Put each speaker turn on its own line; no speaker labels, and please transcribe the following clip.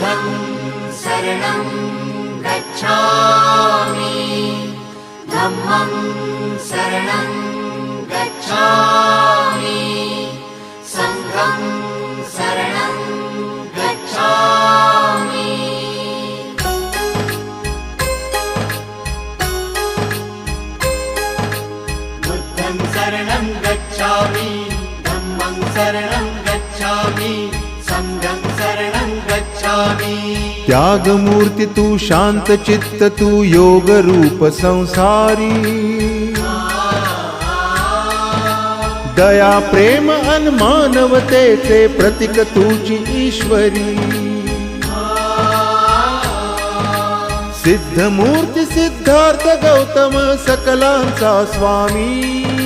बुद्धं शरणं गच्छामि धम्मं शरणं गच्छामि संघं शरणं गच्छामि बुद्धं शरणं गच्छामि धम्मं शरणं गच्छामि संघं शरणं गच्छामि।
त्यागमूर्ती तू शांत चित्त तू योग रूप संसारी दया प्रेम अन मानवतेचे प्रतीक तुझी ईश्वरी सिद्धमूर्ती सिद्धार्थ गौतम सकलांचा स्वामी